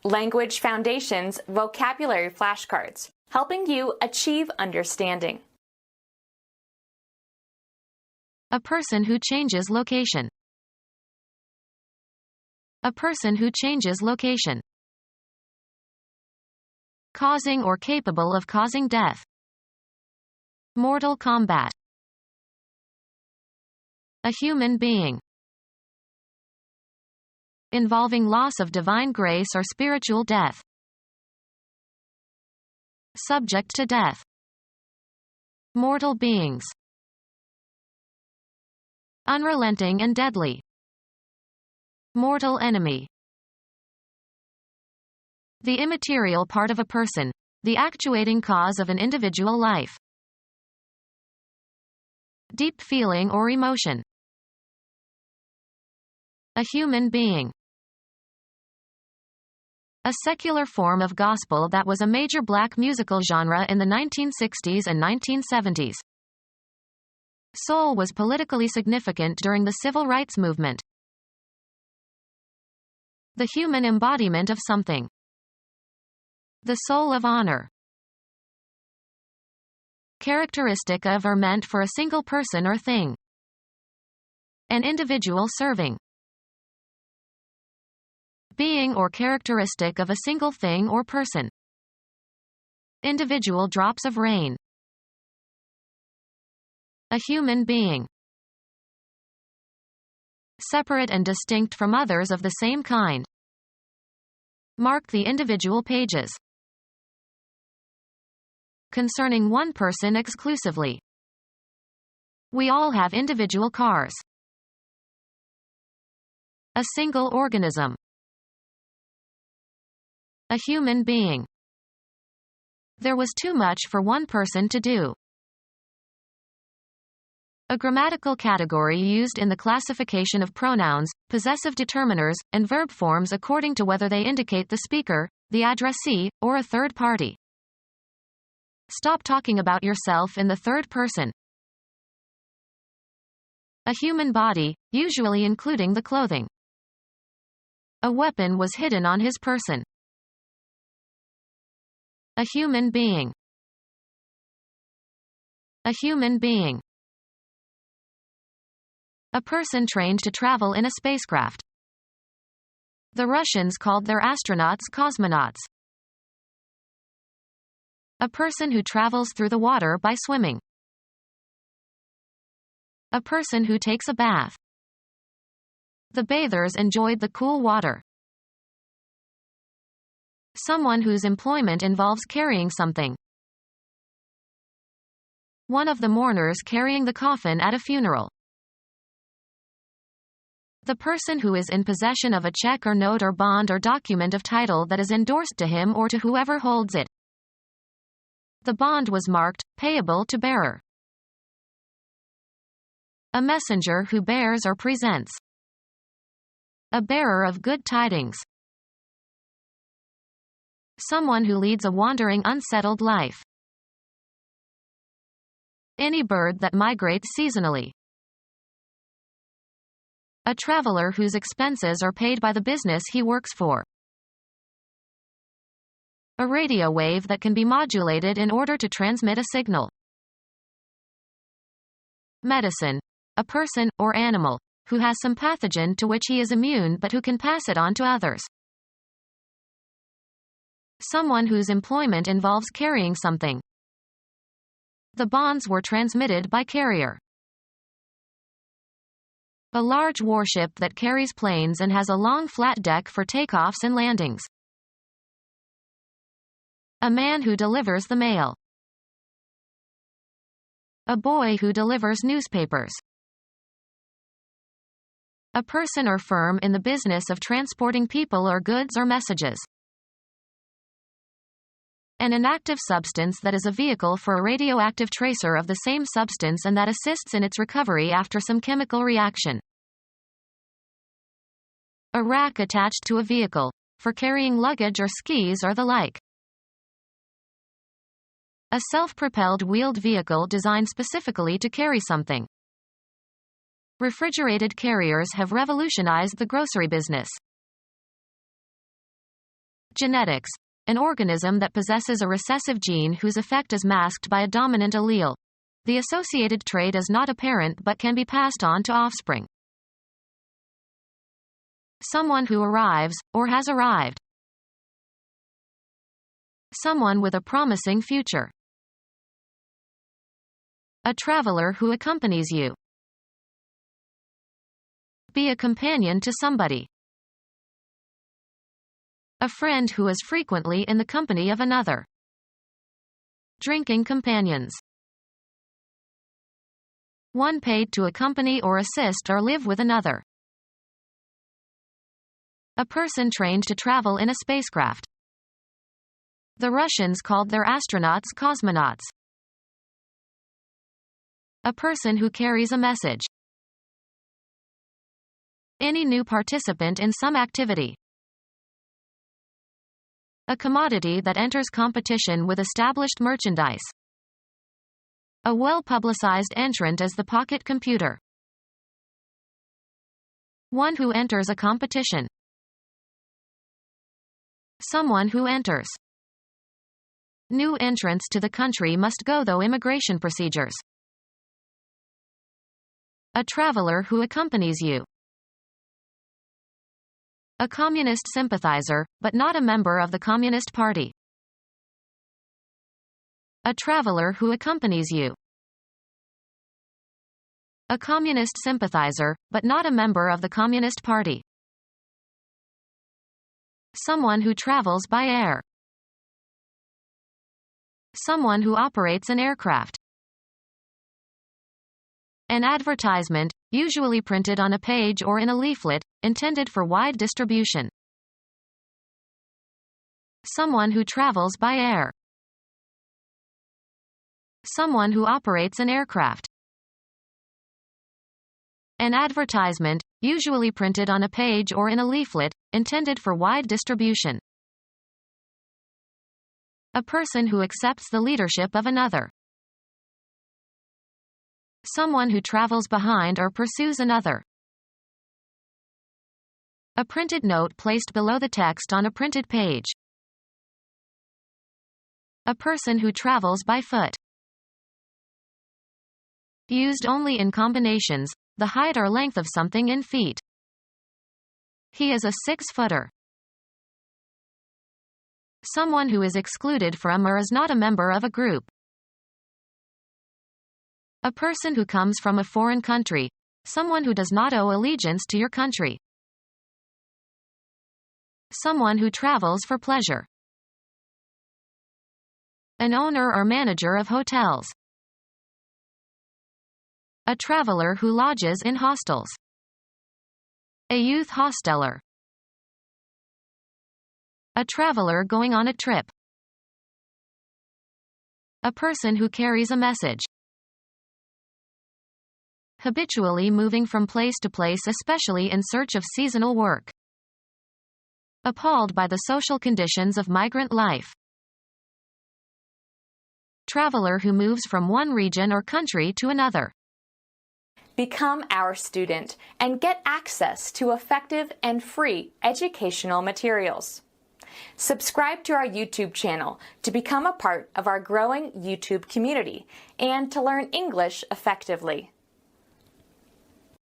Language Foundations Vocabulary Flashcards, helping you achieve understanding. A person who changes location. A person who changes location. Causing or capable of causing death. Mortal combat. A human being. Involving loss of divine grace or spiritual death. Subject to death. Mortal beings. Unrelenting and deadly. Mortal enemy. The immaterial part of a person. The actuating cause of an individual life. Deep feeling or emotion. A human being. A secular form of gospel that was a major black musical genre in the 1960s and 1970s. Soul was politically significant during the civil rights movement. The human embodiment of something. The soul of honor. Characteristic of or meant for a single person or thing. An individual serving. Being or characteristic of a single thing or person. Individual drops of rain. A human being. Separate and distinct from others of the same kind. Mark the individual pages. Concerning one person exclusively. We all have individual cars. A single organism. A human being. There was too much for one person to do. A grammatical category used in the classification of pronouns, possessive determiners, and verb forms according to whether they indicate the speaker, the addressee, or a third party. Stop talking about yourself in the third person. A human body, usually including the clothing. A weapon was hidden on his person. A human being. A human being. A person trained to travel in a spacecraft. The Russians called their astronauts cosmonauts. A person who travels through the water by swimming. A person who takes a bath. The bathers enjoyed the cool water. Someone whose employment involves carrying something. One of the mourners carrying the coffin at a funeral. The person who is in possession of a check or note or bond or document of title that is endorsed to him or to whoever holds it. The bond was marked, payable to bearer. A messenger who bears or presents. A bearer of good tidings. Someone who leads a wandering, unsettled life. Any bird that migrates seasonally. A traveler whose expenses are paid by the business he works for. A radio wave that can be modulated in order to transmit a signal. Medicine. A person, or animal, who has some pathogen to which he is immune but who can pass it on to others. Someone whose employment involves carrying something. The bonds were transmitted by carrier. A large warship that carries planes and has a long flat deck for takeoffs and landings. A man who delivers the mail. A boy who delivers newspapers. A person or firm in the business of transporting people or goods or messages. An inactive substance that is a vehicle for a radioactive tracer of the same substance and that assists in its recovery after some chemical reaction. A rack attached to a vehicle, for carrying luggage or skis or the like. A self-propelled wheeled vehicle designed specifically to carry something. Refrigerated carriers have revolutionized the grocery business. Genetics, an organism that possesses a recessive gene whose effect is masked by a dominant allele. The associated trait is not apparent but can be passed on to offspring. Someone who arrives, or has arrived. Someone with a promising future. A traveler who accompanies you. Be a companion to somebody. A friend who is frequently in the company of another. Drinking companions. One paid to accompany or assist or live with another. A person trained to travel in a spacecraft. The Russians called their astronauts cosmonauts. A person who carries a message. Any new participant in some activity. A commodity that enters competition with established merchandise. A well-publicized entrant as the pocket computer. One who enters a competition. Someone who enters. New entrants to the country must go through immigration procedures. A traveler who accompanies you. A communist sympathizer, but not a member of the Communist Party. A traveler who accompanies you. A communist sympathizer, but not a member of the Communist Party. Someone who travels by air. Someone who operates an aircraft. An advertisement, usually printed on a page or in a leaflet, intended for wide distribution. Someone who travels by air. Someone who operates an aircraft. An advertisement, usually printed on a page or in a leaflet, intended for wide distribution. A person who accepts the leadership of another. Someone who travels behind or pursues another. A printed note placed below the text on a printed page. A person who travels by foot. Used only in combinations, the height or length of something in feet. He is a 6-footer. Someone who is excluded from or is not a member of a group. A person who comes from a foreign country. Someone who does not owe allegiance to your country. Someone who travels for pleasure. An owner or manager of hotels. A traveler who lodges in hostels. A youth hosteler. A traveler going on a trip. A person who carries a message. Habitually moving from place to place, especially in search of seasonal work. Appalled by the social conditions of migrant life. Traveler who moves from one region or country to another. Become our student and get access to effective and free educational materials. Subscribe to our YouTube channel to become a part of our growing YouTube community and to learn English effectively.